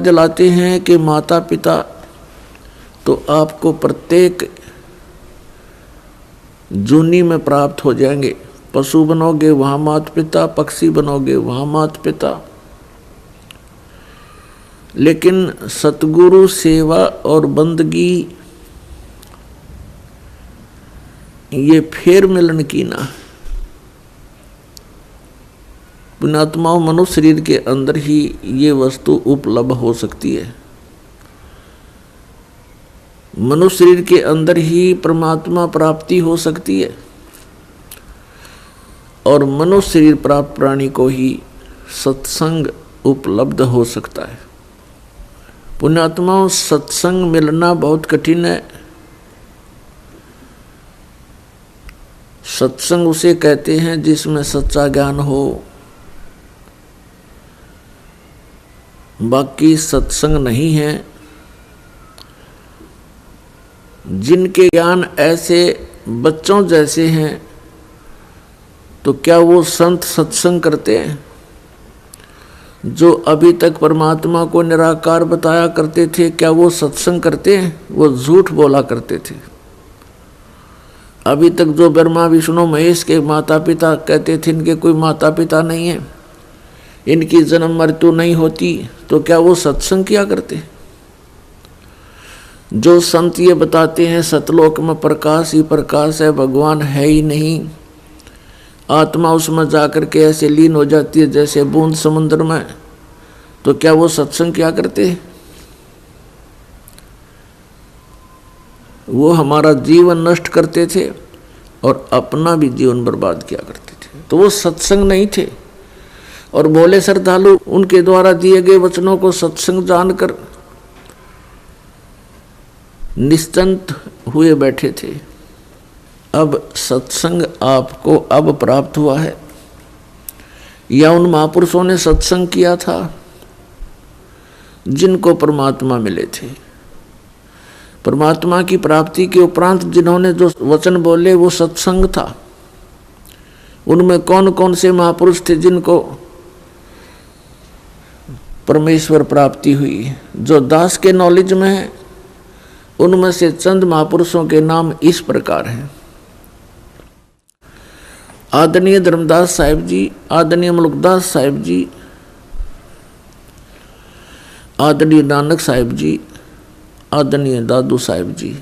दिलाते हैं कि माता पिता तो आपको प्रत्येक जूनी में प्राप्त हो जाएंगे। पशु बनोगे वहाँ माता पिता, पक्षी बनोगे वहाँ माता पिता। लेकिन सतगुरु सेवा और बंदगी ये फेर मिलन की ना। पुण्यात्माओं, मनुष्य शरीर के अंदर ही ये वस्तु उपलब्ध हो सकती है। मनुष्य शरीर के अंदर ही परमात्मा प्राप्ति हो सकती है और मनुष्य शरीर प्राप्त प्राणी को ही सत्संग उपलब्ध हो सकता है। पुण्यात्माओं, सत्संग मिलना बहुत कठिन है। सत्संग उसे कहते हैं जिसमें सच्चा ज्ञान हो। बाकी सत्संग नहीं है। जिनके ज्ञान ऐसे बच्चों जैसे हैं तो क्या वो संत सत्संग करते हैं? जो अभी तक परमात्मा को निराकार बताया करते थे, क्या वो सत्संग करते हैं? वो झूठ बोला करते थे। अभी तक जो ब्रह्मा विष्णु महेश के माता पिता कहते थे इनके कोई माता पिता नहीं है, इनकी जन्म मृत्यु नहीं होती, तो क्या वो सत्संग किया करते? जो संत ये बताते हैं सतलोक में प्रकाश ही प्रकाश है, भगवान है ही नहीं, आत्मा उसमें जाकर के ऐसे लीन हो जाती है जैसे बूंद समुद्र में, तो क्या वो सत्संग किया करते? वो हमारा जीवन नष्ट करते थे और अपना भी जीवन बर्बाद किया करते थे, तो वो सत्संग नहीं थे। और भोले श्रद्धालु उनके द्वारा दिए गए वचनों को सत्संग जानकर निश्चिंत हुए बैठे थे। अब सत्संग आपको अब प्राप्त हुआ है या उन महापुरुषों ने सत्संग किया था जिनको परमात्मा मिले थे? परमात्मा की प्राप्ति के उपरांत जिन्होंने जो वचन बोले वो सत्संग था। उनमें कौन कौन से महापुरुष थे जिनको परमेश्वर प्राप्ति हुई? जो दास के नॉलेज में है उनमें से चंद महापुरुषों के नाम इस प्रकार हैं। आदरणीय धर्मदास साहिब जी, आदरणीय मुल्कदास साहिब जी, आदरणीय नानक साहिब जी, आदरणीय दादू साहिब जी,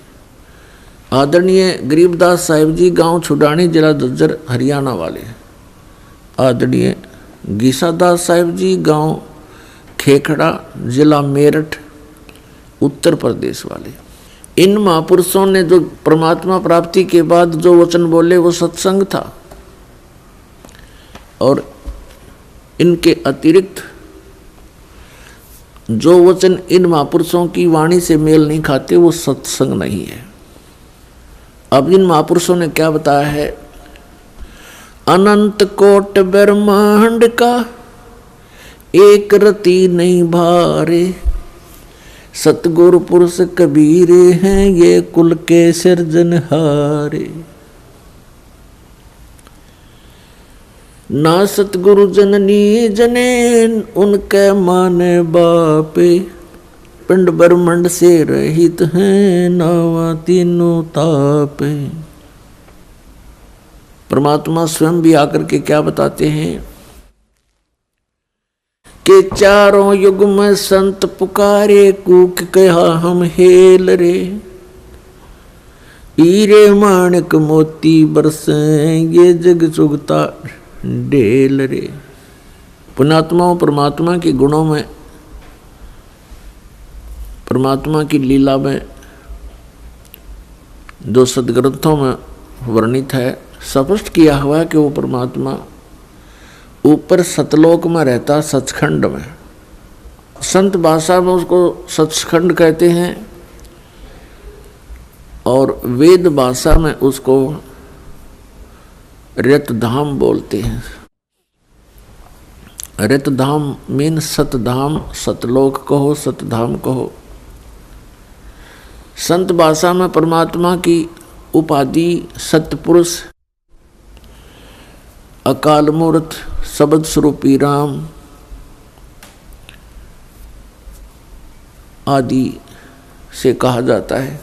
आदरणीय गरीबदास साहिब जी, गांव छुडानी, जिला झज्जर, हरियाणा वाले, आदरणीय गीसादास साहिब जी, गांव खेखड़ा, जिला मेरठ, उत्तर प्रदेश वाले। इन महापुरुषों ने जो परमात्मा प्राप्ति के बाद जो वचन बोले वो सत्संग था, और इनके अतिरिक्त जो वचन इन महापुरुषों की वाणी से मेल नहीं खाते वो सत्संग नहीं है। अब इन महापुरुषों ने क्या बताया है? अनंत कोट ब्रह्मांड का एक रति नहीं भारे, सतगुरु पुरुष कबीर हैं ये कुल के सिरजनहारे। ना सतगुरु जननी जने उनके माने बापे, पिंड ब्रह्मंड से रहित हैं नावा तीनों तापे। परमात्मा स्वयं भी आकर के क्या बताते हैं कि चारों युग में संत पुकारे, कूक कहा हम हेल रे, हीरे माणिक मोती बरसे ये जग चुगता डेल रे। पुण्यात्माओं, परमात्मा के गुणों में, परमात्मा की लीला में जो सदग्रंथों में वर्णित है, स्पष्ट किया हुआ है कि वो परमात्मा ऊपर सतलोक में रहता, सचखंड में। संत भाषा में उसको सचखंड कहते हैं और वेद भाषा में उसको रतधाम बोलते हैं। रतधाम मीन सतधाम, सतलोक कहो, सतधाम कहो। संत भाषा में परमात्मा की उपाधि सतपुरुष, अकाल मूर्त, शब्द स्वरूपी राम, आदि से कहा जाता है।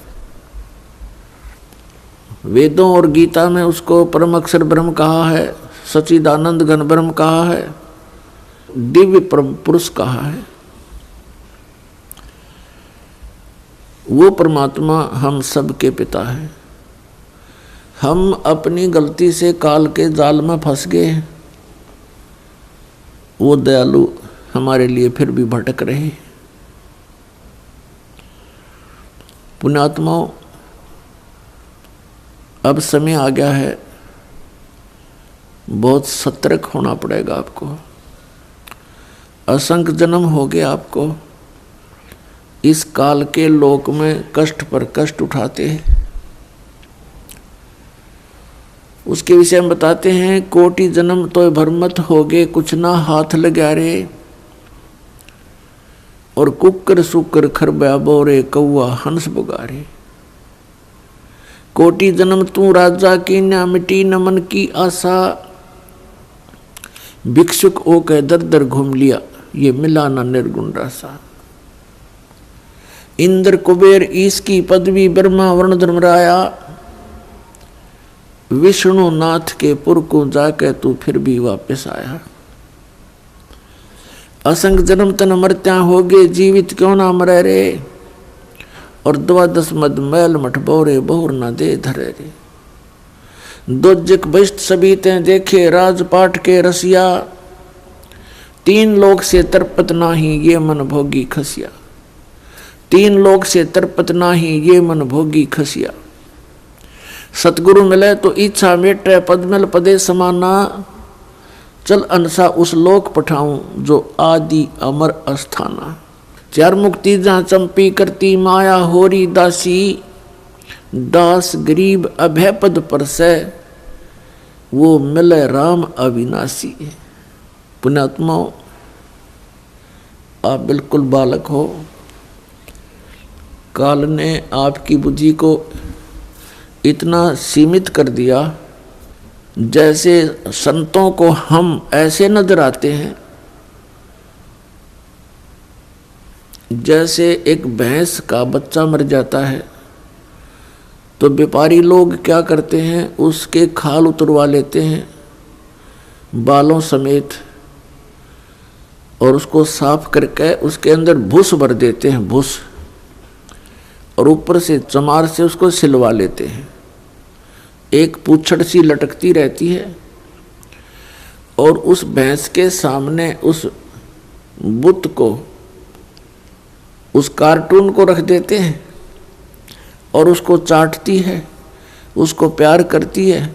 वेदों और गीता में उसको परम अक्षर ब्रह्म कहा है, सच्चिदानंद घन ब्रह्म कहा है, दिव्य परम पुरुष कहा है। वो परमात्मा हम सब के पिता है। हम अपनी गलती से काल के जाल में फंस गए हैं। वो दयालु हमारे लिए फिर भी भटक रहे। पुण्यात्माओं, अब समय आ गया है, बहुत सतर्क होना पड़ेगा आपको। असंख्य जन्म हो गए आपको इस काल के लोक में कष्ट पर कष्ट उठाते हैं। उसके विषय में बताते हैं, कोटि जन्म तो भरमत हो गए, कुछ ना हाथ लगा रे। और कुकर सुकर खरबा बोरे, कौआ हंस बुगारे। कोटि जन्म तू राजा की, न मिटी न मन की आशा। भिक्षुक ओ के दर दर घूम लिया, ये मिला ना निर्गुण रासा। इंद्र कुबेर ईश की पदवी, ब्रह्मा वर्ण धर्मराया। विष्णु नाथ के पुर को जाके तू फिर भी वापस आया। असंग जन्म तन मरत्या हो गए, जीवित क्यों ना मरे रे। और 12 मद मैल मठ बोरे, बहुर न दे धरे रे। दोजक बष्ट सभी ते देखे, राजपाट के रसिया। 3 लोक से तरपत नाही, ये मन भोगी खसिया। 3 लोक से तरपत नाही, ये मन भोगी खसिया। सतगुरु मिले तो इच्छा मेटे, पदमल पदे समाना। चल अनसा उस लोक पठाऊं, जो आदि अमर अस्थाना। 4 मुक्ति जहाँ चंपी करती, माया होरी दासी। दास गरीब अभय पद पर से, वो मिले राम अविनाशी। पुण्यात्माओं, आप बिल्कुल बालक हो। काल ने आपकी बुद्धि को इतना सीमित कर दिया, जैसे संतों को हम ऐसे नजर आते हैं जैसे एक भैंस का बच्चा मर जाता है तो व्यापारी लोग क्या करते हैं, उसके खाल उतरवा लेते हैं बालों समेत, और उसको साफ करके उसके अंदर भूस भर देते हैं, भूस, और ऊपर से चमार से उसको सिलवा लेते हैं। एक पूंछड़ सी लटकती रहती है, और उस भैंस के सामने उस बुत को, उस कार्टून को रख देते हैं, और उसको चाटती है, उसको प्यार करती है,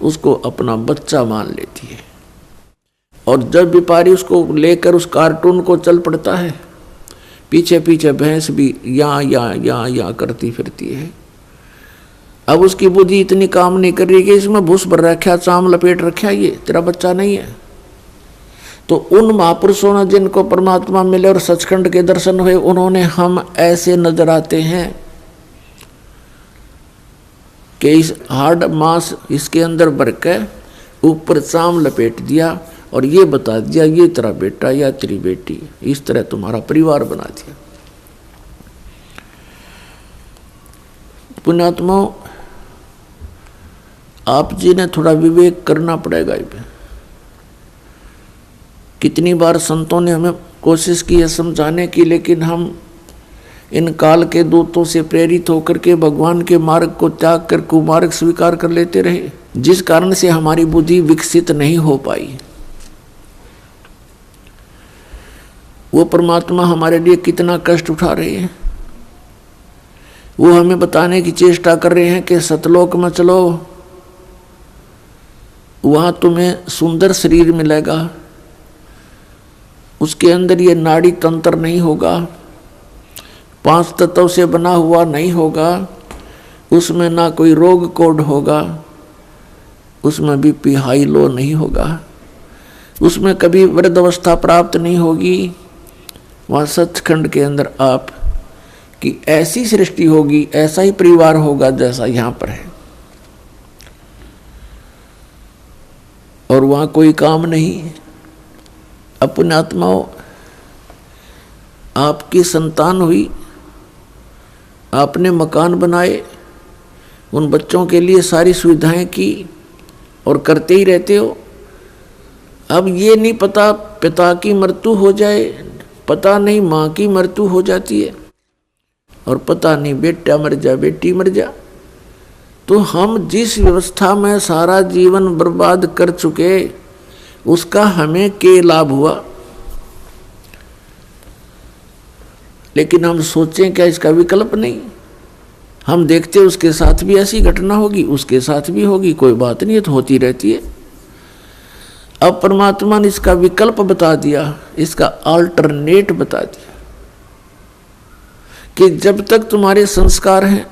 उसको अपना बच्चा मान लेती है। और जब व्यापारी उसको लेकर उस कार्टून को चल पड़ता है, पीछे पीछे भैंस भी यहाँ करती फिरती है। अब उसकी बुद्धि इतनी काम नहीं कर रही कि इसमें भूस भर रखा, चाम लपेट रखा, ये तेरा बच्चा नहीं है। तो उन महापुरुषों ने जिनको परमात्मा मिले और सचखंड के दर्शन हुए, उन्होंने हम ऐसे नजर आते हैं कि इस हार्ड मांस इसके अंदर भर के ऊपर चाम लपेट दिया और ये बता दिया, ये तेरा बेटा या तेरी बेटी, इस तरह तुम्हारा परिवार बना दिया। पुण्यात्माओं, आप जी ने थोड़ा विवेक करना पड़ेगा। कितनी बार संतों ने हमें कोशिश की है समझाने की, लेकिन हम इन काल के दूतों से प्रेरित होकर के भगवान के मार्ग को त्याग कर कुमार्ग स्वीकार कर लेते रहे, जिस कारण से हमारी बुद्धि विकसित नहीं हो पाई। वो परमात्मा हमारे लिए कितना कष्ट उठा रहे हैं। वो हमें बताने की चेष्टा कर रहे हैं कि सतलोक में चलो, वहां तुम्हें सुंदर शरीर मिलेगा, उसके अंदर ये नाड़ी तंत्र नहीं होगा, 5 तत्वों से बना हुआ नहीं होगा, उसमें ना कोई रोग कोड होगा, उसमें बीपी हाई लो नहीं होगा, उसमें कभी वृद्धावस्था प्राप्त नहीं होगी। वहाँ सचखंड के अंदर आप की ऐसी सृष्टि होगी, ऐसा ही परिवार होगा जैसा यहाँ पर है, और वहाँ कोई काम नहीं। अपने आत्माओं, आपकी संतान हुई, आपने मकान बनाए, उन बच्चों के लिए सारी सुविधाएं की और करते ही रहते हो। अब ये नहीं पता पिता की मृत्यु हो जाए, पता नहीं माँ की मृत्यु हो जाती है, और पता नहीं बेटा मर जा बेटी मर जा। तो हम जिस व्यवस्था में सारा जीवन बर्बाद कर चुके, उसका हमें क्या लाभ हुआ? लेकिन हम सोचें क्या इसका विकल्प नहीं? हम देखते उसके साथ भी ऐसी घटना होगी, उसके साथ भी होगी, कोई बात नहीं, तो होती रहती है। अब परमात्मा ने इसका विकल्प बता दिया, इसका अल्टरनेट बता दिया कि जब तक तुम्हारे संस्कार हैं,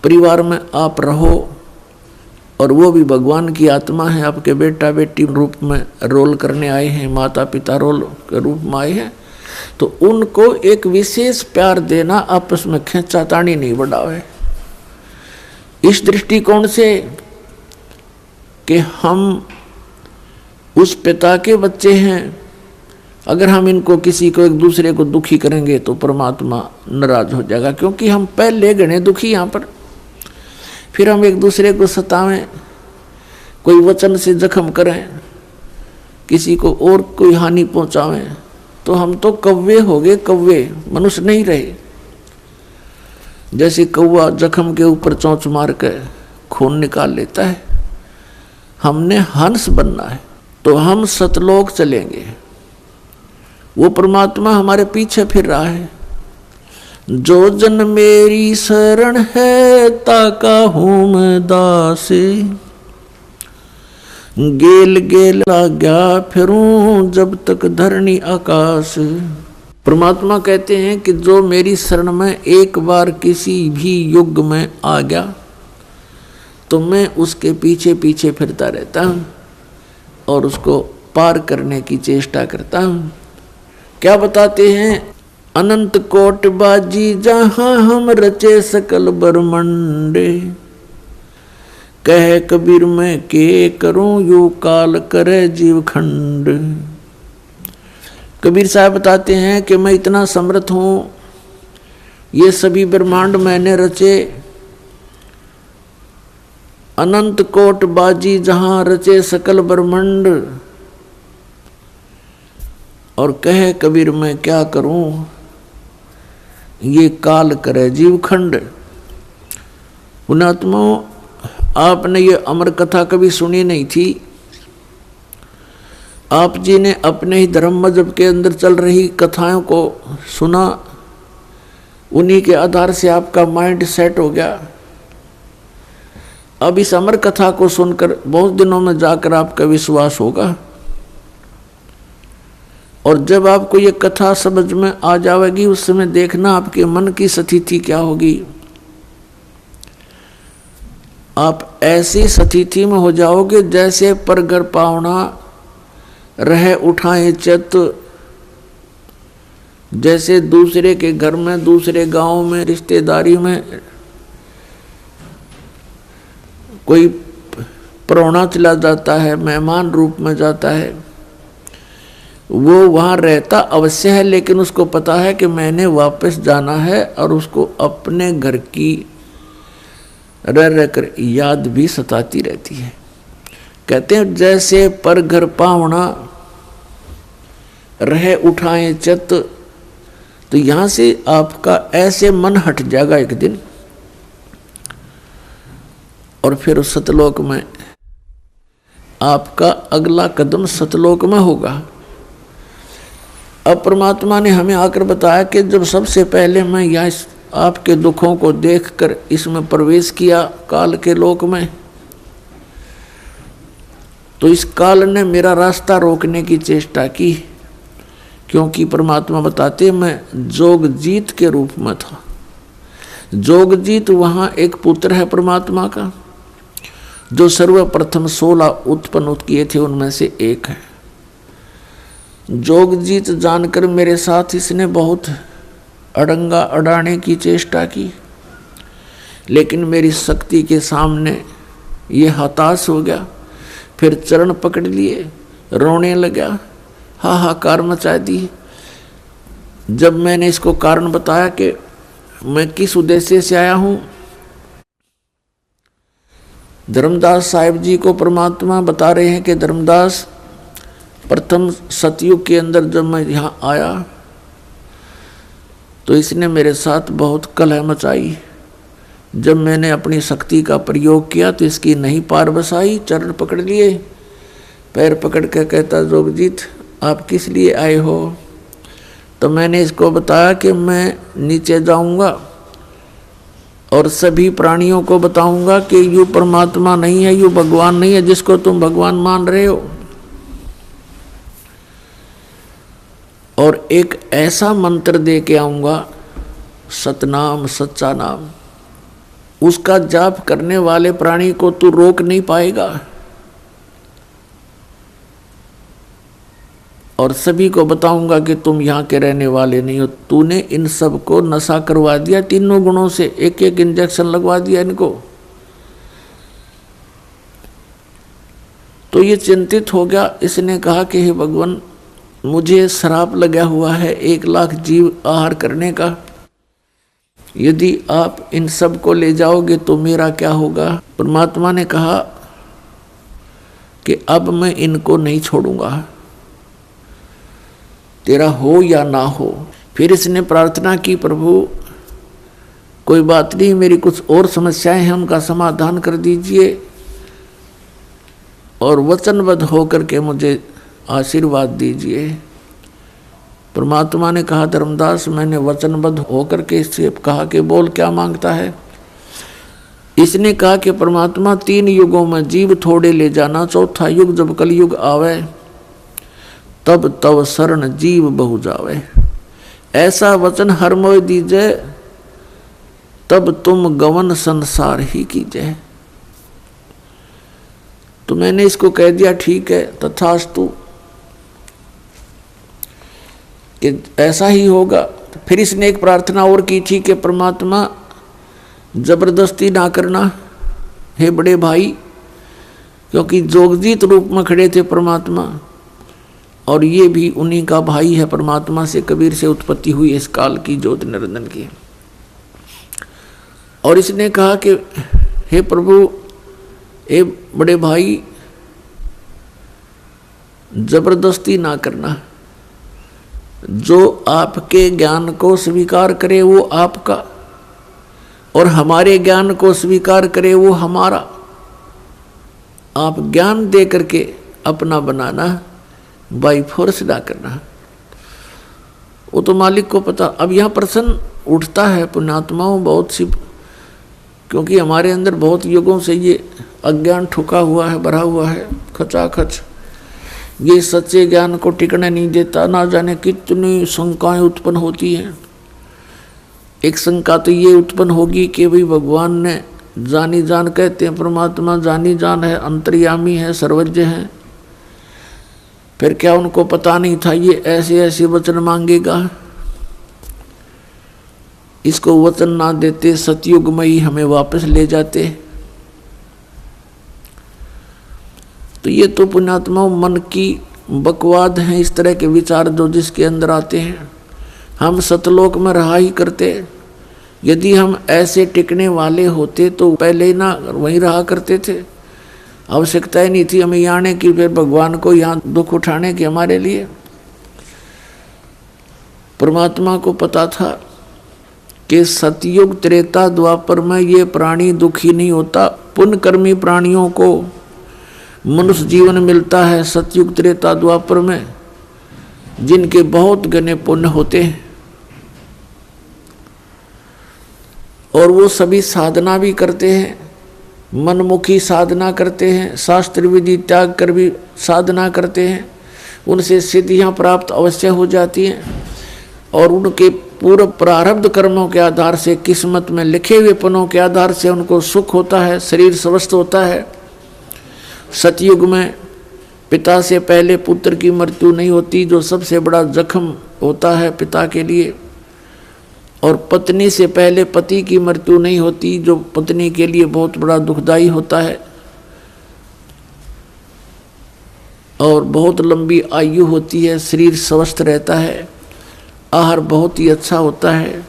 परिवार में आप रहो, और वो भी भगवान की आत्मा है, आपके बेटा बेटी रूप में रोल करने आए हैं, माता पिता रोल के रूप में आए हैं, तो उनको एक विशेष प्यार देना, आपस में खींचातानी नहीं बढ़ावे। इस दृष्टिकोण से कि हम उस पिता के बच्चे हैं, अगर हम इनको किसी को एक दूसरे को दुखी करेंगे तो परमात्मा नाराज हो जाएगा, क्योंकि हम पहले गणे दुखी यहाँ पर। फिर हम एक दूसरे को सतावें, कोई वचन से जख्म करें, किसी को और कोई हानि पहुंचावें, तो हम तो कौवे हो गए, कौवे, मनुष्य नहीं रहे। जैसे कौवा जख्म के ऊपर चोंच मार के खून निकाल लेता है, हमने हंस बनना है, तो हम सतलोक चलेंगे। वो परमात्मा हमारे पीछे फिर रहा है। जो जन मेरी शरण है, ताका हूँ मैं दासे, गेल गेल आज्ञा फिरूं जब तक धरनी आकाश। परमात्मा कहते हैं कि जो मेरी शरण में एक बार किसी भी युग में आ गया, तो मैं उसके पीछे पीछे फिरता रहता हूँ और उसको पार करने की चेष्टा करता हूँ। क्या बताते हैं? अनंत कोट बाजी जहाँ हम रचे सकल ब्रह्मंडे, कह कबीर मैं के करूं यू काल करे जीव खंड। कबीर साहब बताते हैं कि मैं इतना समर्थ हूं, ये सभी ब्रह्मांड मैंने रचे, अनंत कोट बाजी जहां रचे सकल ब्रह्मांड, और कहे कबीर मैं क्या करूं ये काल करे जीव खंड। पुण्यात्माओं, आपने ये अमर कथा कभी सुनी नहीं थी। आप जी ने अपने ही धर्म मजहब के अंदर चल रही कथाओं को सुना, उन्हीं के आधार से आपका माइंड सेट हो गया। अब इस अमर कथा को सुनकर बहुत दिनों में जाकर आपका विश्वास होगा, और जब आपको ये कथा समझ में आ जाएगी, उस समय देखना आपके मन की स्थिति क्या होगी। आप ऐसी स्थिति में हो जाओगे जैसे परगर पावना रह उठाए चित, जैसे दूसरे के घर में, दूसरे गांव में, रिश्तेदारी में कोई परौना चला जाता है, मेहमान रूप में जाता है, वो वहाँ रहता अवश्य है, लेकिन उसको पता है कि मैंने वापस जाना है, और उसको अपने घर की रह कर याद भी सताती रहती है। कहते हैं जैसे पर घर पावना रह उठाए चित, तो यहाँ से आपका ऐसे मन हट जाएगा एक दिन, और फिर सतलोक में आपका अगला कदम सतलोक में होगा। अब परमात्मा ने हमें आकर बताया कि जब सबसे पहले मैं यहाँ आपके दुखों को देखकर इसमें प्रवेश किया काल के लोक में, तो इस काल ने मेरा रास्ता रोकने की चेष्टा की, क्योंकि परमात्मा बताते मैं जोगजीत के रूप में था। जोगजीत वहाँ एक पुत्र है परमात्मा का, जो सर्वप्रथम 16 उत्पन्न किए थे उनमें से एक है। जोगजीत जानकर मेरे साथ इसने बहुत अड़ंगा अड़ाने की चेष्टा की, लेकिन मेरी शक्ति के सामने ये हताश हो गया। फिर चरण पकड़ लिए, रोने लगा, हाहाकार मचा दी। जब मैंने इसको कारण बताया कि मैं किस उद्देश्य से आया हूँ। धर्मदास साहिब जी को परमात्मा बता रहे हैं कि धर्मदास, प्रथम सतयुग के अंदर जब मैं यहाँ आया तो इसने मेरे साथ बहुत कलह मचाई। जब मैंने अपनी शक्ति का प्रयोग किया तो इसकी नहीं पार बसाई। चरण पकड़ लिए, पैर पकड़ के कहता, जोगजीत आप किस लिए आए हो। तो मैंने इसको बताया कि मैं नीचे जाऊंगा और सभी प्राणियों को बताऊंगा कि यू परमात्मा नहीं है, यू भगवान नहीं है जिसको तुम भगवान मान रहे हो। और एक ऐसा मंत्र दे के आऊंगा, सतनाम, सच्चा नाम, उसका जाप करने वाले प्राणी को तू रोक नहीं पाएगा। और सभी को बताऊंगा कि तुम यहाँ के रहने वाले नहीं हो। तूने इन सब को नशा करवा दिया, तीनों गुणों से एक एक इंजेक्शन लगवा दिया इनको। तो ये चिंतित हो गया। इसने कहा कि हे भगवान, मुझे श्राप लगा हुआ है 1 लाख जीव आहार करने का। यदि आप इन सब को ले जाओगे तो मेरा क्या होगा। परमात्मा ने कहा कि अब मैं इनको नहीं छोड़ूंगा, तेरा हो या ना हो। फिर इसने प्रार्थना की, प्रभु कोई बात नहीं, मेरी कुछ और समस्याएं हैं, उनका समाधान कर दीजिए और वचनबद्ध होकर के मुझे आशीर्वाद दीजिए। परमात्मा ने कहा, धर्मदास मैंने वचनबद्ध होकर के इससे कहा कि बोल क्या मांगता है। इसने कहा कि परमात्मा 3 युगों में जीव थोड़े ले जाना, चौथा युग जब कलयुग आवे तब तव शरण जीव बहु जावे। ऐसा वचन हर मोय दीजे, तब तुम गवन संसार ही कीजिए। तो मैंने इसको कह दिया ठीक है, तथास्तु, कि ऐसा ही होगा। फिर इसने एक प्रार्थना और की थी कि परमात्मा जबरदस्ती ना करना हे बड़े भाई, क्योंकि जोगजीत रूप में खड़े थे परमात्मा और ये भी उन्हीं का भाई है। परमात्मा से, कबीर से उत्पत्ति हुई इस काल की ज्योति निरंजन की। और इसने कहा कि हे प्रभु, ए बड़े भाई, जबरदस्ती ना करना। जो आपके ज्ञान को स्वीकार करे वो आपका, और हमारे ज्ञान को स्वीकार करे वो हमारा। आप ज्ञान दे करके अपना बनाना, बाई फोर्स ना करना। वो तो मालिक को पता। अब यहाँ प्रश्न उठता है पुण्यात्माओं बहुत सी, क्योंकि हमारे अंदर बहुत युगों से ये अज्ञान ठुका हुआ है, भरा हुआ है खचाखच। ये सच्चे ज्ञान को टिकने नहीं देता। ना जाने कितनी शंकाएं उत्पन्न होती हैं। एक शंका तो ये उत्पन्न होगी कि भाई भगवान ने जानी जान, कहते हैं परमात्मा जानी जान है, अंतर्यामी है, सर्वज्ञ है, फिर क्या उनको पता नहीं था ये ऐसे ऐसे वचन मांगेगा। इसको वचन ना देते सतयुग में ही हमें वापस ले जाते। तो ये तो पुण्यात्मा मन की बकवाद हैं, इस तरह के विचार जो जिसके अंदर आते हैं। हम सतलोक में रहा ही करते। यदि हम ऐसे टिकने वाले होते तो पहले ही ना वहीं रहा करते थे। आवश्यकता ही नहीं थी हमें यहाँ आने की, फिर भगवान को यहाँ दुख उठाने की हमारे लिए। परमात्मा को पता था कि सतयुग त्रेता द्वापर में ये प्राणी दुखी नहीं होता। पुण्यकर्मी प्राणियों को मनुष्य जीवन मिलता है सतयुग त्रेता द्वापर में, जिनके बहुत घने पुण्य होते हैं और वो सभी साधना भी करते हैं, मनमुखी साधना करते हैं, शास्त्र विधि त्याग कर भी साधना करते हैं। उनसे सिद्धियां प्राप्त अवश्य हो जाती हैं और उनके पूर्व प्रारब्ध कर्मों के आधार से, किस्मत में लिखे हुए पनों के आधार से उनको सुख होता है, शरीर स्वस्थ होता है। सतयुग में पिता से पहले पुत्र की मृत्यु नहीं होती, जो सबसे बड़ा जख्म होता है पिता के लिए। और पत्नी से पहले पति की मृत्यु नहीं होती, जो पत्नी के लिए बहुत बड़ा दुखदाई होता है। और बहुत लंबी आयु होती है, शरीर स्वस्थ रहता है, आहार बहुत ही अच्छा होता है,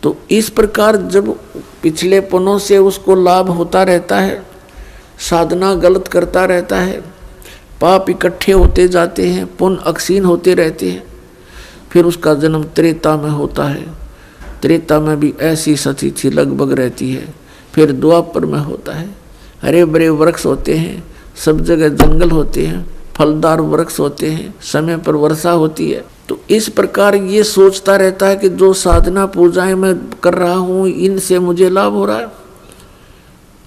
तो इस प्रकार जब पिछले पुण्यों से उसको लाभ होता रहता है, साधना गलत करता रहता है, पाप इकट्ठे होते जाते हैं, पुण्य अक्षीण होते रहते हैं, फिर उसका जन्म त्रेता में होता है। त्रेता में भी ऐसी सती थी लगभग रहती है। फिर द्वापर में होता है, हरे भरे वृक्ष होते हैं, सब जगह जंगल होते हैं, फलदार वृक्ष होते हैं, समय पर वर्षा होती है। तो इस प्रकार ये सोचता रहता है कि जो साधना पूजाएं मैं कर रहा हूँ इनसे मुझे लाभ हो रहा है,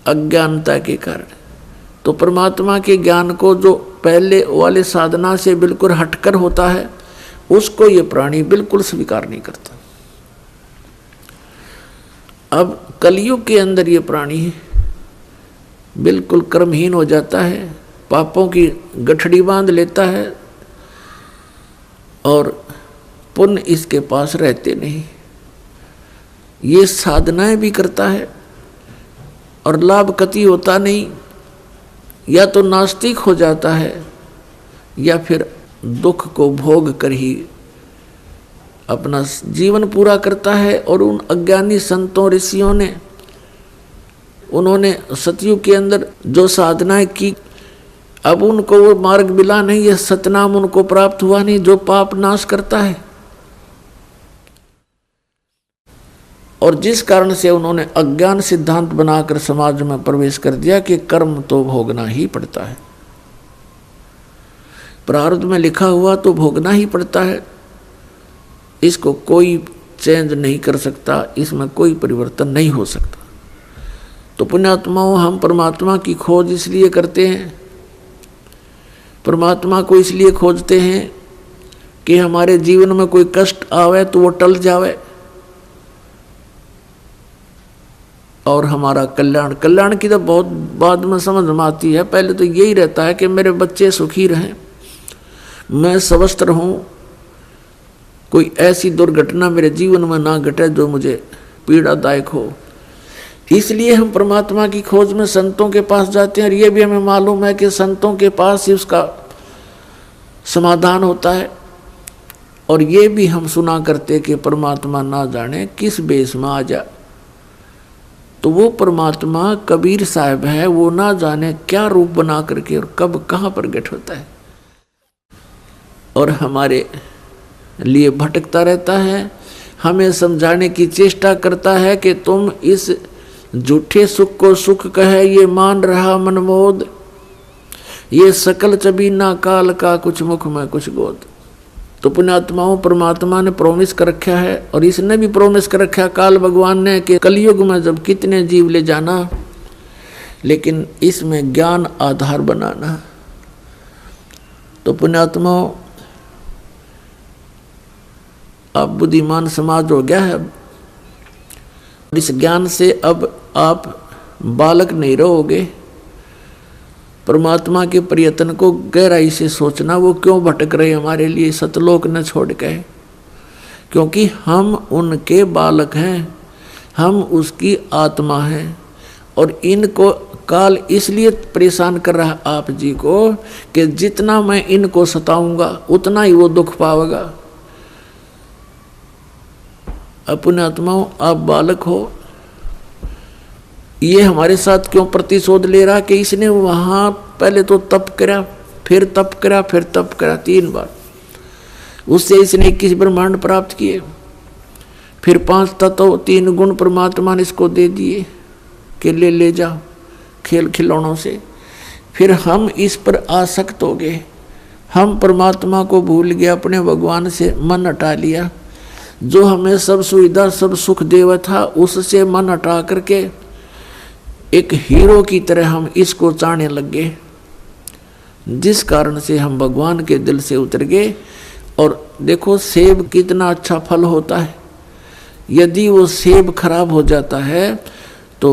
अज्ञानता के कारण। तो परमात्मा के ज्ञान को जो पहले वाले साधना से बिल्कुल हटकर होता है उसको ये प्राणी बिल्कुल स्वीकार नहीं करता। अब कलयुग के अंदर ये प्राणी बिल्कुल कर्महीन हो जाता है, पापों की गठड़ी बांध लेता है और पुण्य इसके पास रहते नहीं। ये साधनाएं भी करता है और लाभ कति होता नहीं, या तो नास्तिक हो जाता है या फिर दुख को भोग कर ही अपना जीवन पूरा करता है। और उन अज्ञानी संतों ऋषियों ने, उन्होंने सतयुग के अंदर जो साधनाएं की, अब उनको वो मार्ग मिला नहीं, यह सतनाम उनको प्राप्त हुआ नहीं जो पाप नाश करता है। और जिस कारण से उन्होंने अज्ञान सिद्धांत बनाकर समाज में प्रवेश कर दिया कि कर्म तो भोगना ही पड़ता है, प्रारब्ध में लिखा हुआ तो भोगना ही पड़ता है, इसको कोई चेंज नहीं कर सकता, इसमें कोई परिवर्तन नहीं हो सकता। तो पुण्यात्माओं, हम परमात्मा की खोज इसलिए करते हैं, परमात्मा को इसलिए खोजते हैं कि हमारे जीवन में कोई कष्ट आवे तो वो टल जावे और हमारा कल्याण। कल्याण की तो बहुत बाद में समझ में आती है, पहले तो यही रहता है कि मेरे बच्चे सुखी रहें, मैं स्वस्थ रहूं, कोई ऐसी दुर्घटना मेरे जीवन में ना घटे जो मुझे पीड़ादायक हो। इसलिए हम परमात्मा की खोज में संतों के पास जाते हैं और ये भी हमें मालूम है कि संतों के पास ही उसका समाधान होता है। और ये भी हम सुना करते कि परमात्मा ना जाने किस बेस में आ जा, तो वो परमात्मा कबीर साहब है, वो ना जाने क्या रूप बना करके और कब कहाँ प्रकट होता है और हमारे लिए भटकता रहता है, हमें समझाने की चेष्टा करता है कि तुम इस झूठे सुख को सुख कहे ये मान रहा मनमोद, ये सकल चबीना काल का कुछ मुख में कुछ गोद। तो पुण्यात्माओं, परमात्मा ने प्रोमिस कर रखा है और इसने भी प्रोमिस कर रखा है काल भगवान ने कि कलयुग में जब कितने जीव ले जाना, लेकिन इसमें ज्ञान आधार बनाना। तो पुण्यात्माओं, अब बुद्धिमान समाज हो गया है, इस ज्ञान से अब आप बालक नहीं रहोगे। परमात्मा के प्रयत्न को गहराई से सोचना, वो क्यों भटक रहे हमारे लिए सतलोक न छोड़ के, क्योंकि हम उनके बालक हैं, हम उसकी आत्मा हैं। और इनको काल इसलिए परेशान कर रहा आप जी को कि जितना मैं इनको सताऊंगा उतना ही वो दुख पावेगा। अपने आत्माओं, आप बालक हो, ये हमारे साथ क्यों प्रतिशोध ले रहा कि इसने वहां पहले तो तप करा, फिर तप करा, फिर तप करा, 3 बार, उससे इसने 21 ब्रह्मांड प्राप्त किए, फिर 5 तत्व 3 गुण परमात्मा ने इसको दे दिए कि ले जाओ खेल खिलौनों से। फिर हम इस पर आसक्त हो गए, हम परमात्मा को भूल गए, अपने भगवान से मन हटा लिया, जो हमें सब सुविधा सब सुख देवा था उससे मन हटा करके एक हीरो की तरह हम इसको चाहने लग गए, जिस कारण से हम भगवान के दिल से उतर गए। और देखो सेब कितना अच्छा फल होता है, यदि वो सेब खराब हो जाता है तो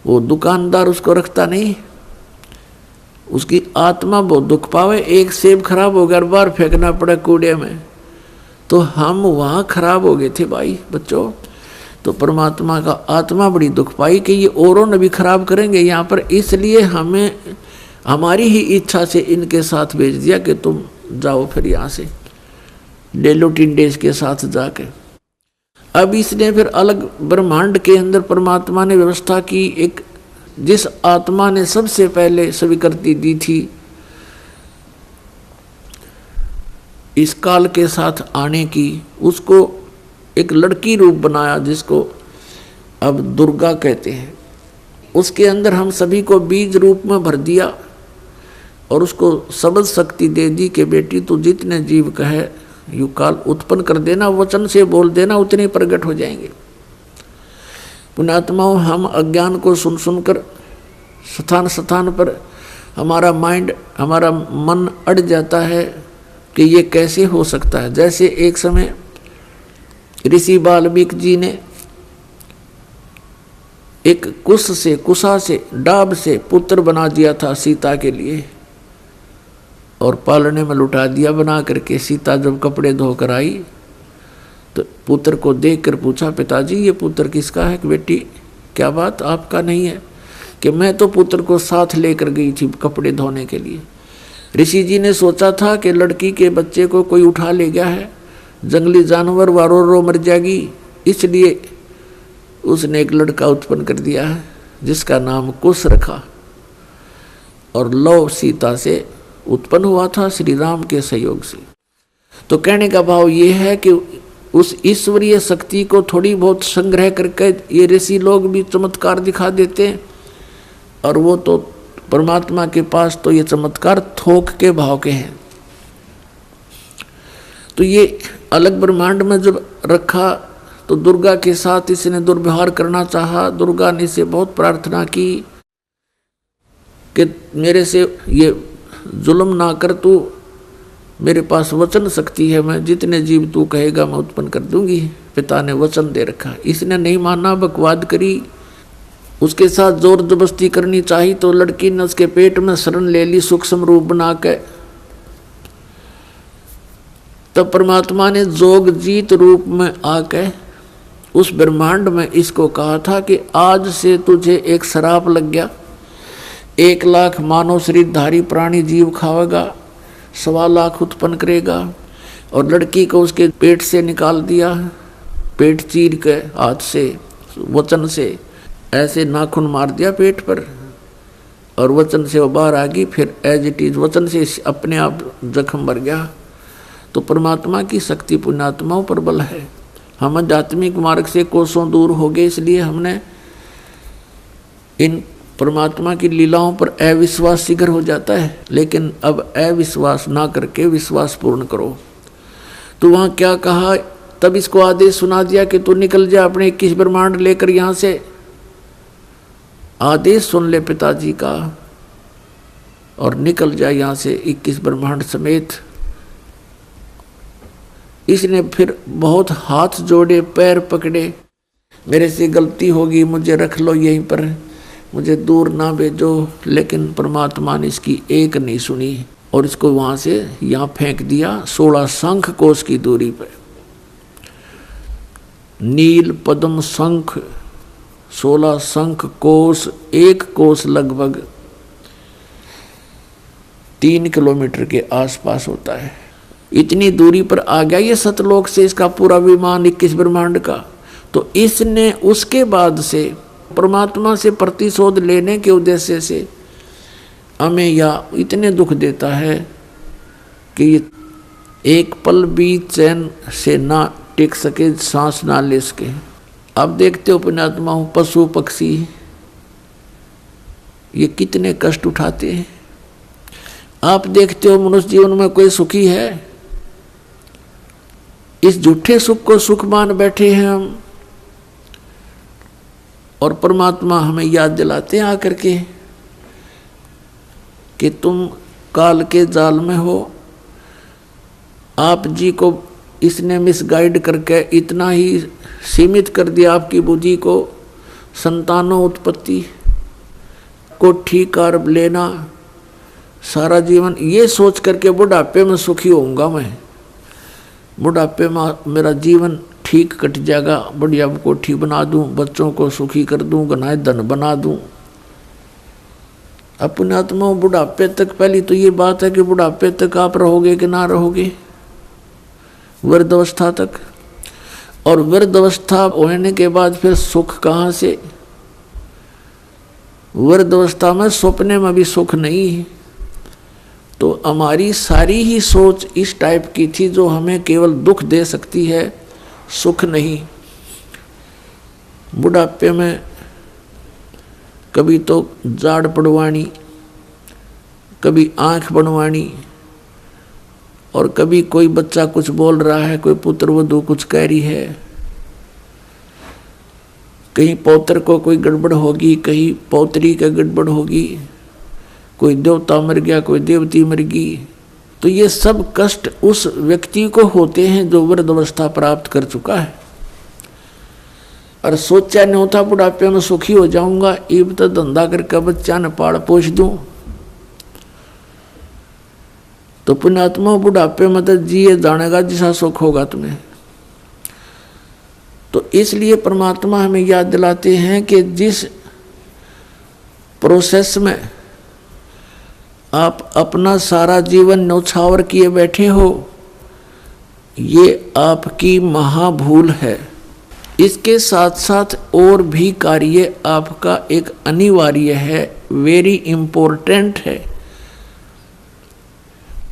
वो दुकानदार उसको रखता नहीं, उसकी आत्मा बहुत दुख पावे। एक सेब खराब हो गया, बार फेंकना पड़ा कूड़े में, तो हम वहाँ खराब हो गए थे भाई बच्चों। तो परमात्मा का आत्मा बड़ी दुख पाई कि ये औरों ने भी खराब करेंगे यहाँ पर, इसलिए हमें हमारी ही इच्छा से इनके साथ भेज दिया कि तुम जाओ फिर यहाँ से डेलो टिंडेस के साथ जाके। अब इसने फिर अलग ब्रह्मांड के अंदर परमात्मा ने व्यवस्था की, एक जिस आत्मा ने सबसे पहले स्वीकृति दी थी इस काल के साथ आने की, उसको एक लड़की रूप बनाया जिसको अब दुर्गा कहते हैं। उसके अंदर हम सभी को बीज रूप में भर दिया और उसको शब्द शक्ति दे दी कि बेटी तू जितने जीव कहे यू काल उत्पन्न कर देना, वचन से बोल देना, उतने प्रकट हो जाएंगे। पुण्यात्माओं, हम अज्ञान को सुन सुनकर स्थान स्थान पर हमारा माइंड, हमारा मन अड़ जाता है कि ये कैसे हो सकता है। जैसे एक समय ऋषि वाल्मीकि जी ने एक कुशा से डाब से पुत्र बना दिया था सीता के लिए और पालने में लुटा दिया बना करके। सीता जब कपड़े धोकर आई तो पुत्र को देखकर पूछा, पिताजी ये पुत्र किसका है? कि बेटी क्या बात, आपका नहीं है? कि मैं तो पुत्र को साथ लेकर गई थी कपड़े धोने के लिए। ऋषि जी ने सोचा था कि लड़की के बच्चे को कोई उठा ले गया है, जंगली जानवर वारो रो मर जाएगी, इसलिए उसने एक लड़का उत्पन्न कर दिया है जिसका नाम कुश रखा और लव सीता से उत्पन्न हुआ था श्री राम के सहयोग से। तो कहने का भाव ये है कि उस ईश्वरीय शक्ति को थोड़ी बहुत संग्रह करके ये ऋषि लोग भी चमत्कार दिखा देते हैं और वो तो परमात्मा के पास तो ये चमत्कार थोक के भाव के हैं। तो ये अलग ब्रह्मांड में जब रखा तो दुर्गा के साथ इसने दुर्व्यवहार करना चाहा। दुर्गा ने इसे बहुत प्रार्थना की कि मेरे से ये जुल्म ना कर, तू मेरे पास वचन शक्ति है, मैं जितने जीव तू कहेगा मैं उत्पन्न कर दूंगी। पिता ने वचन दे रखा, इसने नहीं माना, बकवाद करी, उसके साथ जोर जबरदस्ती करनी चाहिए तो लड़की ने उसके पेट में शरण ले ली सूक्ष्म रूप बना के। तब परमात्मा ने जोग जीत रूप में आके उस ब्रह्मांड में इसको कहा था कि आज से तुझे एक श्राप लग गया, 1 लाख मानव शरीरधारी प्राणी जीव खावेगा, 1.25 लाख उत्पन्न करेगा। और लड़की को उसके पेट से निकाल दिया, पेट चीर के हाथ से वचन से ऐसे नाखून मार दिया पेट पर और वचन से वो बाहर आ गई। फिर एज इट इज वचन से अपने आप जख्म भर गया। तो परमात्मा की शक्ति पुण्यात्माओं पर बल है। हम आध्यात्मिक मार्ग से कोसों दूर हो गए, इसलिए हमने इन परमात्मा की लीलाओं पर अविश्वास शीघ्र हो जाता है। लेकिन अब अविश्वास ना करके विश्वास पूर्ण करो। तो वहाँ क्या कहा, तब इसको आदेश सुना दिया कि तू निकल जा अपने 21 ब्रह्मांड लेकर यहाँ से। आदेश सुन ले पिताजी का और निकल जा यहाँ से 21 ब्रह्मांड समेत। इसने फिर बहुत हाथ जोड़े, पैर पकड़े, मेरे से गलती होगी, मुझे रख लो यहीं पर, मुझे दूर ना भेजो। लेकिन परमात्मा ने इसकी एक नहीं सुनी और इसको वहाँ से यहाँ फेंक दिया 16 शंख कोश की दूरी पर। नील पद्म शंख 16 शंख कोश, 1 कोश लगभग 3 किलोमीटर के आसपास होता है। इतनी दूरी पर आ गया ये सतलोक से इसका पूरा विमान 21 ब्रह्मांड का। तो इसने उसके बाद से परमात्मा से प्रतिशोध लेने के उद्देश्य से हमें या इतने दुख देता है कि ये एक पल भी चैन से ना टिक सके, सांस ना ले सके। अब देखते हो पुण्यात्मा हो, पशु पक्षी ये कितने कष्ट उठाते हैं। आप देखते हो मनुष्य जीवन में कोई सुखी है? इस झूठे सुख को सुख मान बैठे हैं हम। और परमात्मा हमें याद दिलाते हैं आकर के कि तुम काल के जाल में हो। आप जी को इसने मिसगाइड करके इतना ही सीमित कर दिया आपकी बुद्धि को, संतानों उत्पत्ति को ठीक कर लेना सारा जीवन, ये सोच करके बुढ़ापे में सुखी होऊंगा मैं, बुढ़ापे में मेरा जीवन ठीक कट जाएगा, बढ़िया कोठी बना दूं, बच्चों को सुखी कर दूं, गनाए धन बना दूं। अपने आत्मा बुढ़ापे तक, पहली तो ये बात है कि बुढ़ापे तक आप रहोगे कि ना रहोगे, वृद्धावस्था तक। और वृद्ध अवस्था होने के बाद फिर सुख कहाँ से? वृद्ध अवस्था में सपने में भी सुख नहीं है। तो हमारी सारी ही सोच इस टाइप की थी जो हमें केवल दुख दे सकती है, सुख नहीं। बुढ़ापे में कभी तो जाड़ पड़वानी, कभी आंख बनवानी, और कभी कोई बच्चा कुछ बोल रहा है, कोई पुत्र वधू कुछ कह रही है, कहीं पौत्र को कोई गड़बड़ होगी, कहीं पौत्री का गड़बड़ होगी, कोई देवता मर गया, कोई देवती मर गई। तो ये सब कष्ट उस व्यक्ति को होते हैं जो वृद्ध अवस्था प्राप्त कर चुका है। और सोचा नहीं होता बुढ़ापे में सुखी हो जाऊंगा, इब तो धंधा करके बच्चा न पाल पोष दूं। तो पुण्यात्मा बुढ़ापे में तो जिए जानेगा जैसा सुख होगा तुम्हें। तो इसलिए परमात्मा हमें याद दिलाते हैं कि जिस प्रोसेस में आप अपना सारा जीवन न्यौछावर किए बैठे हो, ये आपकी महाभूल है। इसके साथ साथ और भी कार्य आपका एक अनिवार्य है, वेरी इम्पोर्टेंट है।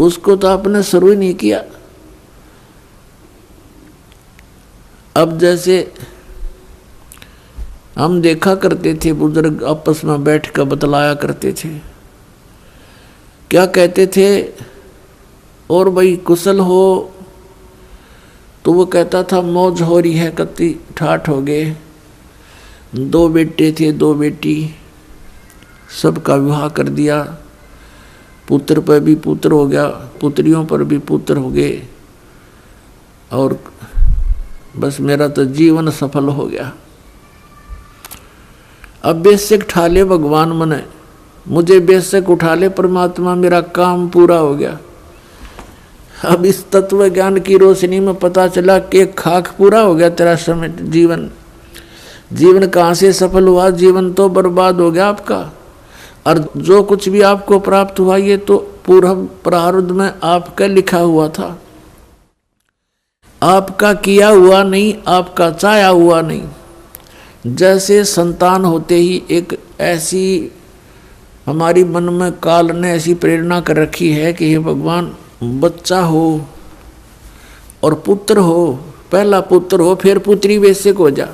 उसको तो आपने शुरू ही नहीं किया। अब जैसे हम देखा करते थे, बुजुर्ग आपस में बैठ कर बतलाया करते थे, क्या कहते थे, और भाई कुशल हो? तो वो कहता था मौज हो रही है, कत्ती ठाठ हो गए, 2 बेटे थे 2 बेटी, सबका विवाह कर दिया, पुत्र पर भी पुत्र हो गया, पुत्रियों पर भी पुत्र हो गए, और बस मेरा तो जीवन सफल हो गया। अब बेशक उठा ले भगवान मने, मुझे बेशक उठा ले परमात्मा, मेरा काम पूरा हो गया। अब इस तत्व ज्ञान की रोशनी में पता चला कि खाक पूरा हो गया तेरा समय, जीवन कहाँ से सफल हुआ? जीवन तो बर्बाद हो गया आपका। और जो कुछ भी आपको प्राप्त हुआ ये तो पूर्व प्रारब्ध में आपका लिखा हुआ था, आपका किया हुआ नहीं, आपका चाहा हुआ नहीं। जैसे संतान होते ही एक ऐसी हमारी मन में काल ने ऐसी प्रेरणा कर रखी है कि हे भगवान बच्चा हो और पुत्र हो, पहला पुत्र हो फिर पुत्री वैश्यक हो जा।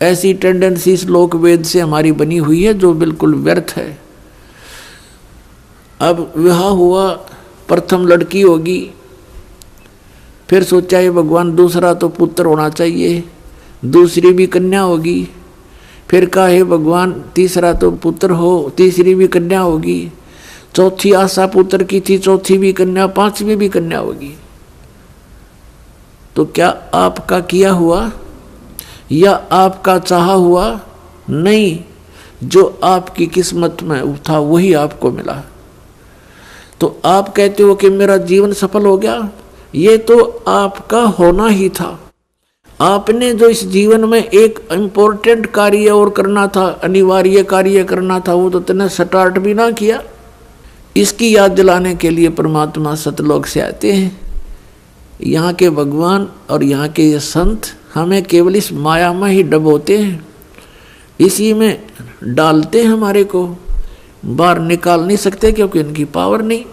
ऐसी टेंडेंसी श्लोक वेद से हमारी बनी हुई है जो बिल्कुल व्यर्थ है। अब विवाह हुआ, प्रथम लड़की होगी, फिर सोचा ये भगवान दूसरा तो पुत्र होना चाहिए, दूसरी भी कन्या होगी, फिर कहा हे भगवान तीसरा तो पुत्र हो, तीसरी भी कन्या होगी, चौथी आशा पुत्र की थी, चौथी भी कन्या, पांचवी भी कन्या होगी। तो क्या आपका किया हुआ या आपका चाहा हुआ? नहीं, जो आपकी किस्मत में था वही आपको मिला। तो आप कहते हो कि मेरा जीवन सफल हो गया, ये तो आपका होना ही था। आपने जो इस जीवन में एक इम्पोर्टेंट कार्य और करना था, अनिवार्य कार्य करना था, वो तो तुमने स्टार्ट भी ना किया। इसकी याद दिलाने के लिए परमात्मा सतलोक से आते हैं। यहाँ के भगवान और यहाँ के ये संत हमें केवल इस माया में ही डबोते हैं, इसी में डालते हैं, हमारे को बाहर निकाल नहीं सकते क्योंकि इनकी पावर नहीं।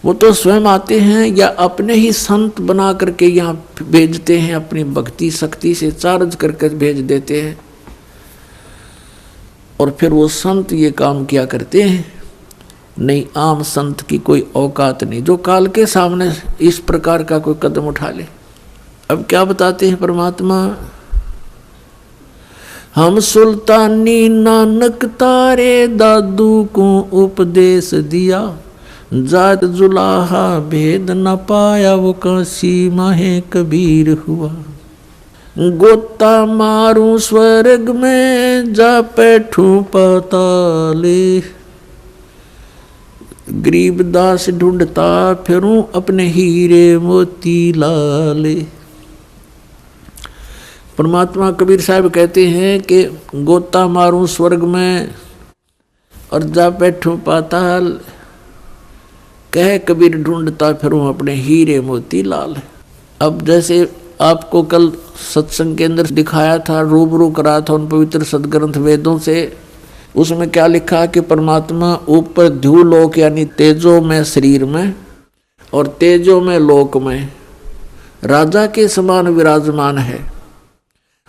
वो तो स्वयं आते हैं या अपने ही संत बना करके यहाँ भेजते हैं, अपनी भक्ति शक्ति से चार्ज करके भेज देते हैं, और फिर वो संत ये काम किया करते हैं। नहीं, आम संत की कोई औकात नहीं जो काल के सामने इस प्रकार का कोई कदम उठा ले। अब क्या बताते हैं परमात्मा, हम सुल्तानी नानक तारे दादू को उपदेश दिया, जात जुलाहा भेद न पाया वो काशी माहे कबीर हुआ। गोता मारू स्वर्ग में जा बैठूं पाताले, गरीबदास ढूंढता फिरूं अपने हीरे मोती लाले। परमात्मा कबीर साहब कहते हैं कि गोता मारूं स्वर्ग में और जा बैठूं पाताल, कह कबीर ढूंढता फिरूं अपने हीरे मोती लाल। अब जैसे आपको कल सत्संग के अंदर दिखाया था, रूबरू करा था उन पवित्र सदग्रंथ वेदों से। उसमें क्या लिखा कि परमात्मा ऊपर ध्युलोक यानी तेजो में शरीर में और तेजो में लोक में राजा के समान विराजमान है,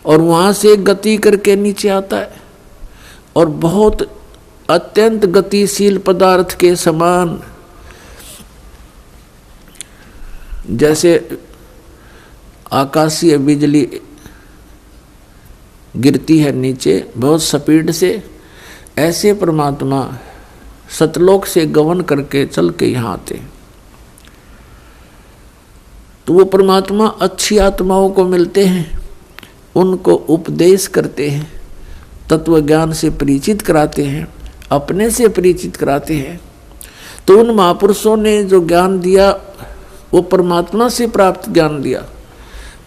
और वहां से गति करके नीचे आता है और बहुत अत्यंत गतिशील पदार्थ के समान, जैसे आकाशीय बिजली गिरती है नीचे बहुत स्पीड से, ऐसे परमात्मा सतलोक से गमन करके चल के यहाँ आते। तो वो परमात्मा अच्छी आत्माओं को मिलते हैं, उनको उपदेश करते हैं, तत्व ज्ञान से परिचित कराते हैं, अपने से परिचित कराते हैं। तो उन महापुरुषों ने जो ज्ञान दिया वो परमात्मा से प्राप्त ज्ञान दिया।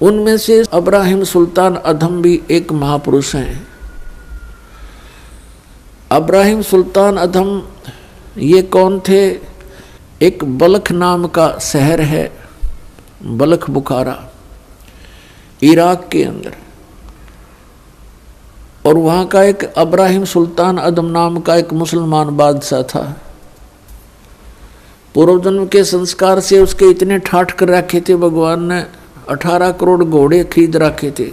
उनमें से अब्राहिम सुल्तान अधम भी एक महापुरुष हैं। अब्राहिम सुल्तान अधम ये कौन थे? एक बल्ख नाम का शहर है, बल्ख बुखारा, इराक के अंदर, और वहाँ का एक अब्राहिम सुल्तान अदम नाम का एक मुसलमान बादशाह था। पूर्व जन्म के संस्कार से उसके इतने ठाठ कर रखे थे, भगवान ने 18 करोड़ घोड़े खरीद रखे थे।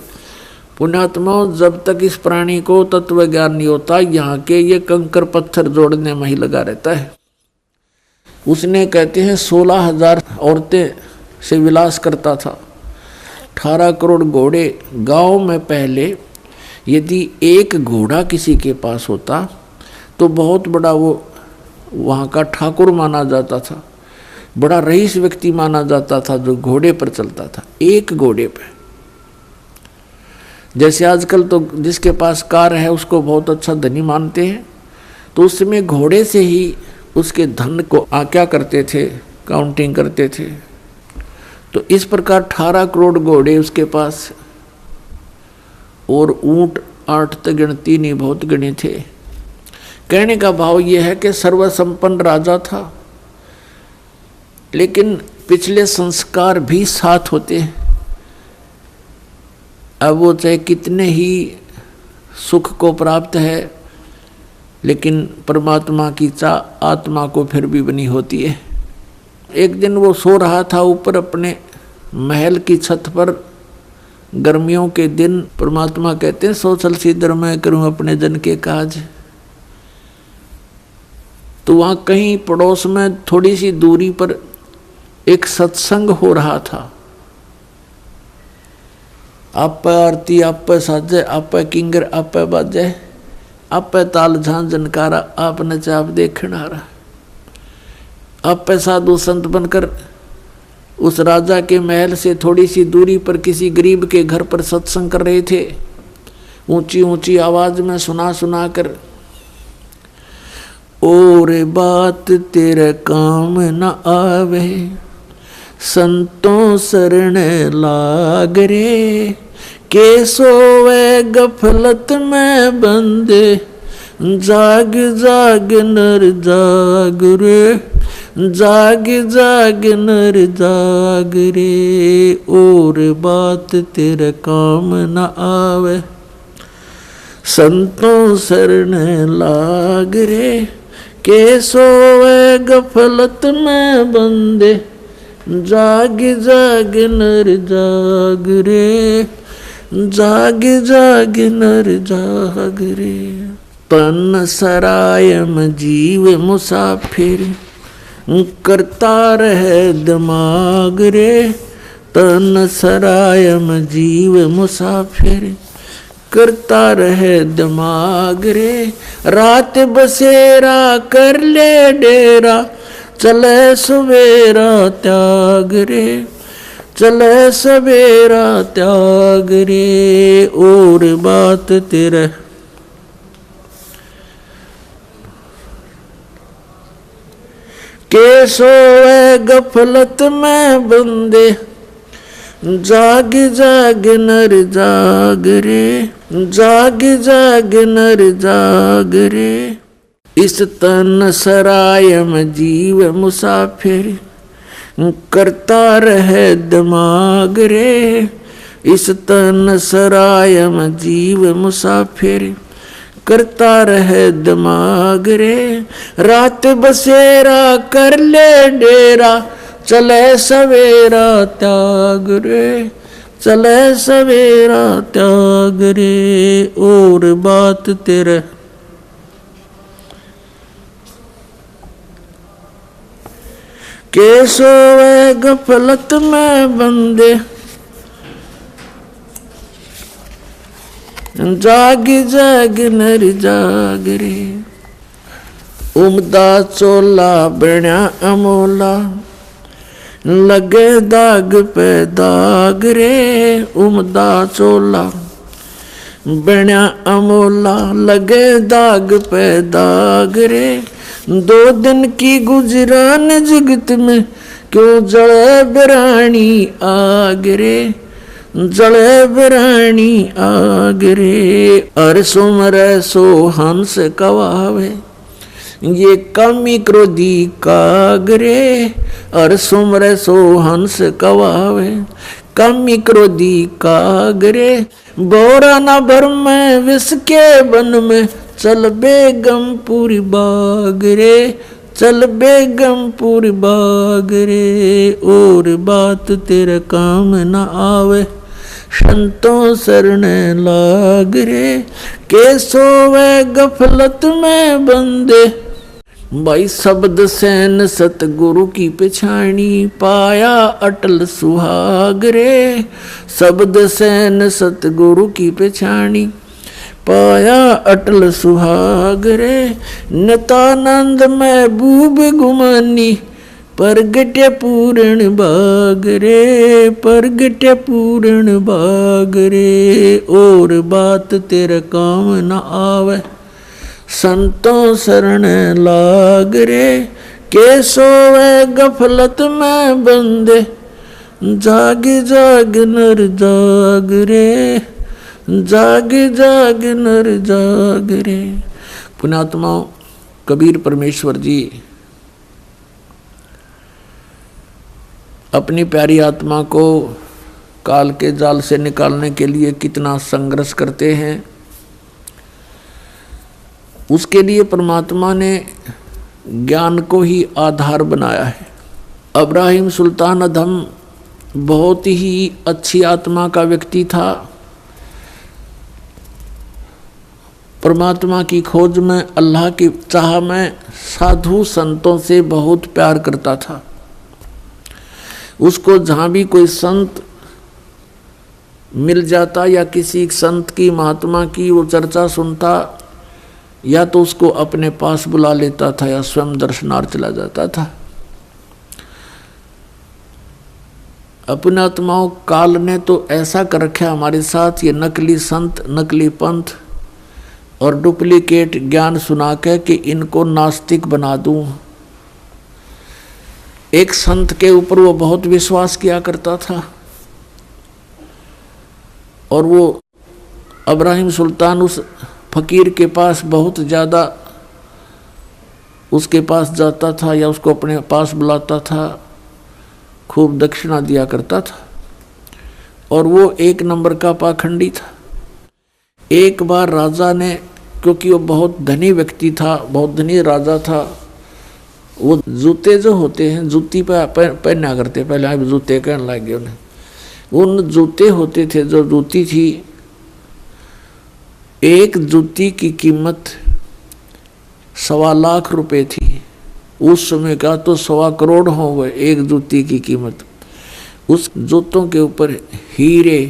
पुण्यात्माओं, जब तक इस प्राणी को तत्व ज्ञान नहीं होता, यहाँ के ये कंकर पत्थर जोड़ने में ही लगा रहता है। उसने कहते हैं 16,000 औरतें से विलास करता था, 18 करोड़ घोड़े। गांव में पहले यदि एक घोड़ा किसी के पास होता तो बहुत बड़ा वो वहाँ का ठाकुर माना जाता था, बड़ा रईस व्यक्ति माना जाता था जो घोड़े पर चलता था, एक घोड़े पे। जैसे आजकल तो जिसके पास कार है उसको बहुत अच्छा धनी मानते हैं, तो उस समय घोड़े से ही उसके धन को क्या करते थे, काउंटिंग करते थे। तो इस प्रकार 18 करोड़ घोड़े उसके पास, और ऊंट 8 तक गिनती नहीं, बहुत गिने थे। कहने का भाव यह है कि सर्वसंपन्न राजा था, लेकिन पिछले संस्कार भी साथ होते हैं। अब वो चाहे कितने ही सुख को प्राप्त है, लेकिन परमात्मा की चाह आत्मा को फिर भी बनी होती है। एक दिन वो सो रहा था ऊपर अपने महल की छत पर, गर्मियों के दिन। परमात्मा कहते हैं सोचल सीधर मैं करूं अपने जन के काज। तो वहाँ कहीं पड़ोस में थोड़ी सी दूरी पर एक सत्संग हो रहा था। आप आरती, आप साजे, आप किंगर, आप बाजे, आप ताल झां जनकारा, आप नचाप देखण आ रहा। आप साधु संत बनकर उस राजा के महल से थोड़ी सी दूरी पर किसी गरीब के घर पर सत्संग कर रहे थे, ऊंची ऊंची आवाज में सुना सुना कर। और बात तेरे काम न आवे, संतों शरण लाग रे, के सोवे गफलत में बंदे, जाग जाग नर जाग रे, जाग जाग नर जाग रे। और बात तेरे काम न आवे, संतों शरण लाग रे, के सोवे गफलत में बंदे, जाग जाग नर जाग रे, जाग जाग नर जाग रे। तन सरायम जीव मुसाफिर, करता रहे दिमाग रे, तन सरायम जीव मुसाफिर, करता रहे दिमाग रे। रात बसेरा कर ले डेरा, चले सवेरा त्याग रे, चले सवेरा त्याग रे। और बात तेरे के सोए गफलत में बंदे, जाग जाग नर जाग रे, जाग जाग नर जाग रे। इस तन सरायम जीव मुसाफिर, करता रहे दिमाग रे, इस तन सराय में जीव मुसाफिर करता रहे दिमाग रे। रात बसेरा कर ले डेरा चले सवेरा त्याग रे, चले सवेरा त्याग रे। और बात तेरे के सोए गफलत में बंदे जाग जाग नर जाग रे। उमदा चोला बण्या अमोला लगे दाग पे दाग रे। उमदा चोला बण्या अमोला लगे दाग पे दाग रे। 2 दिन की गुजरान जगत में क्यों जले बिरानी आग रे, जले बिरानी आग रे। अर सुमरे सो हंस कवावे ये कमी क्रोधी कागरे। अर सुमरे सो हंस कवावे कमी क्रोधी कागरे। बोरा न भर में विष के बन में चल बेगमपुरी बाग रे, चल बेगमपुरी बाग रे। और बात तेरे काम न आवे संतों शरण लाग रे। के सोवे गफलत में बंदे भाई शब्द सैन सतगुरु की पिछाणी पाया अटल सुहाग रे। शब्द सैन सतगुरु की पिछाणी पाया अटल सुहाग रे। नितानंद महबूब गुमानी परगट्य पूर्ण बाग रे, परगट्य पूर्ण बाग रे। और बात तेरे काम न आवे संतों शरण लाग रे। के सोवे गफलत में बंदे जाग जाग नर जाग रे, जाग जाग नर जाग रे। पुण्यात्मा कबीर परमेश्वर जी अपनी प्यारी आत्मा को काल के जाल से निकालने के लिए कितना संघर्ष करते हैं। उसके लिए परमात्मा ने ज्ञान को ही आधार बनाया है। इब्राहिम सुल्तान अधम बहुत ही अच्छी आत्मा का व्यक्ति था। परमात्मा की खोज में, अल्लाह की चाह में साधु संतों से बहुत प्यार करता था। उसको जहाँ भी कोई संत मिल जाता या किसी संत की महात्मा की वो चर्चा सुनता, या तो उसको अपने पास बुला लेता था या स्वयं दर्शनार्थ चला जाता था। अपने आत्माओं काल ने तो ऐसा कर रखा हमारे साथ, ये नकली संत, नकली पंथ और डुप्लीकेट ज्ञान सुना के कि इनको नास्तिक बना दूं। एक संत के ऊपर वो बहुत विश्वास किया करता था और वो इब्राहिम सुल्तान उस फकीर के पास बहुत ज़्यादा उसके पास जाता था या उसको अपने पास बुलाता था, खूब दक्षिणा दिया करता था और वो एक नंबर का पाखंडी था। एक बार राजा ने, क्योंकि वो बहुत धनी व्यक्ति था, बहुत धनी राजा था, वो जूते जो होते हैं जूती पे पहना करते, पहले आप जूते कहने लग गए उन्हें। उन जूते होते थे, जो जूती थी, एक जूती की कीमत 1.25 लाख रुपए थी। उस समय का तो 1.25 करोड़ हो गए एक जूती की कीमत। उस जूतों के ऊपर हीरे,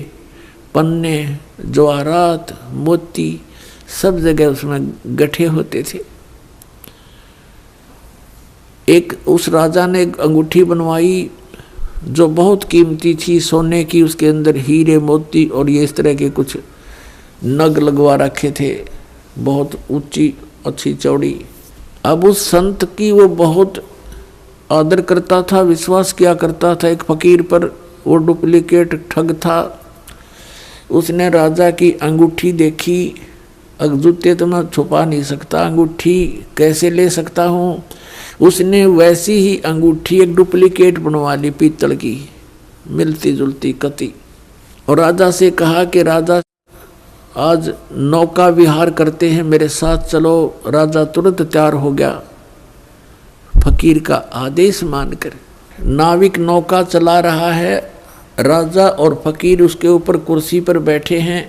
पन्ने, जवाहरात, मोती सब जगह उसमें गठे होते थे। एक उस राजा ने एक अंगूठी बनवाई जो बहुत कीमती थी, सोने की, उसके अंदर हीरे, मोती और ये इस तरह के कुछ नग लगवा रखे थे, बहुत ऊंची, अच्छी, चौड़ी। अब उस संत की वो बहुत आदर करता था, विश्वास किया करता था एक फकीर पर। वो डुप्लीकेट ठग था। उसने राजा की अंगूठी देखी, जूते तो मैं छुपा नहीं सकता, अंगूठी कैसे ले सकता हूँ। उसने वैसी ही अंगूठी एक डुप्लीकेट बनवा ली, पीतल की, मिलती जुलती कती। और राजा से कहा कि राजा आज नौका विहार करते हैं, मेरे साथ चलो। राजा तुरंत तैयार हो गया फकीर का आदेश मानकर। नाविक नौका चला रहा है, राजा और फकीर उसके ऊपर कुर्सी पर बैठे हैं।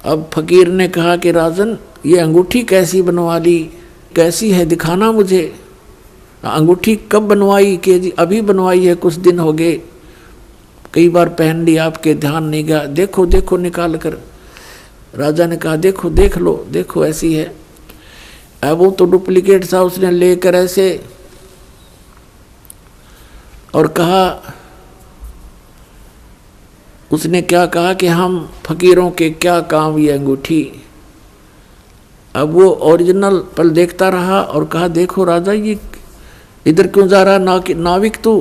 अब फकीर ने कहा कि राजन, ये अंगूठी कैसी बनवा ली, कैसी है, दिखाना मुझे। अंगूठी कब बनवाई? कि जी अभी बनवाई है, कुछ दिन हो गए, कई बार पहन ली, आपके ध्यान नहीं गया, देखो देखो निकाल कर। राजा ने कहा देखो देख लो, देखो ऐसी है। अब वो तो डुप्लीकेट था, उसने लेकर ऐसे और कहा, उसने क्या कहा कि हम फकीरों के क्या काम ये अंगूठी। अब वो ओरिजिनल पल देखता रहा और कहा देखो राजा, ये इधर क्यों जा रहा नाविक तू?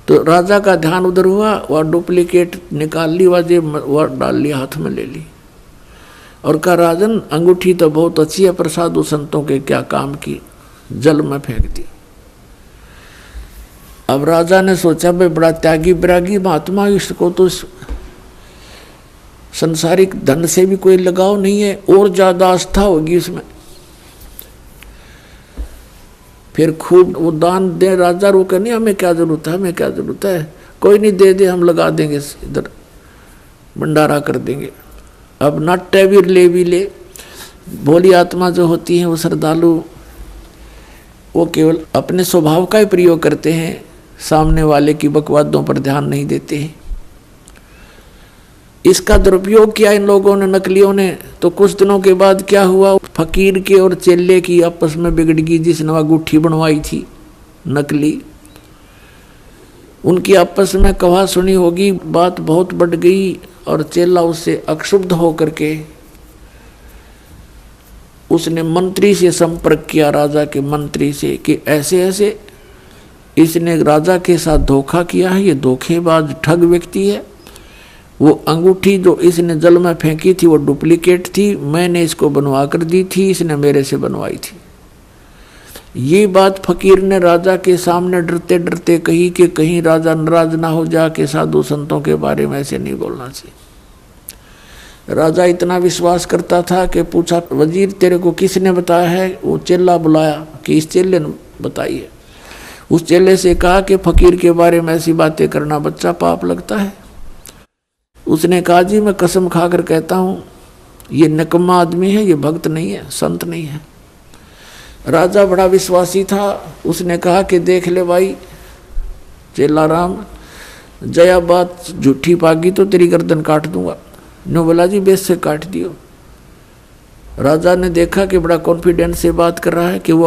तो राजा का ध्यान उधर हुआ, वह डुप्लीकेट निकाल ली, वह डाल लिया, हाथ में ले ली और कहा राजन, अंगूठी तो बहुत अच्छी है पर साधु संतों के क्या काम की, जल में फेंक दी। अब राजा ने सोचा भाई बड़ा त्यागी विरागी महात्मा, इसको तो संसारिक धन से भी कोई लगाव नहीं है, और ज्यादा आस्था होगी इसमें। फिर खूब वो दान दे राजा, रो कर नहीं हमें क्या जरूरत है, हमें क्या जरूरत है, कोई नहीं दे दे, हम लगा देंगे, इधर भंडारा कर देंगे। अब नाट्य भी ले भोली आत्मा जो होती है वो श्रद्धालु, वो केवल अपने स्वभाव का ही प्रयोग करते हैं, सामने वाले की बकवादों पर ध्यान नहीं देते हैं। इसका दुरुपयोग किया इन लोगों ने, नकलियों ने। तो कुछ दिनों के बाद क्या हुआ, फकीर के और चेले की आपस में बिगड़ गई, जिसने वह अंगूठी बनवाई थी नकली, उनकी आपस में कहा सुनी होगी, बात बहुत बढ़ गई और चेला उससे अक्षुब्ध होकर के उसने मंत्री से संपर्क किया, राजा के मंत्री से, कि ऐसे ऐसे इसने राजा के साथ धोखा किया है, ये धोखेबाज ठग व्यक्ति है। वो अंगूठी जो इसने जल में फेंकी थी वो डुप्लीकेट थी, मैंने इसको बनवा कर दी थी, इसने मेरे से बनवाई थी। ये बात फकीर ने राजा के सामने डरते डरते कही कि कहीं राजा नाराज ना हो जा के साधु संतों के बारे में ऐसे नहीं बोलना चाहिए। राजा इतना विश्वास करता था कि पूछा, वजीर तेरे को किसने बताया है? वो चेला बुलाया कि इस चेले ने बताई है। उस चेले से कहा कि फकीर के बारे में ऐसी बातें करना बच्चा पाप लगता है। उसने कहा जी मैं कसम खाकर कहता हूँ ये निकम्मा आदमी है, ये भक्त नहीं है, संत नहीं है। राजा बड़ा विश्वासी था, उसने कहा कि देख ले भाई चेला राम, जया बात झूठी पागी तो तेरी गर्दन काट दूंगा। नो बोला जी बेस से काट दियो। राजा ने देखा कि बड़ा कॉन्फिडेंस से बात कर रहा है कि वो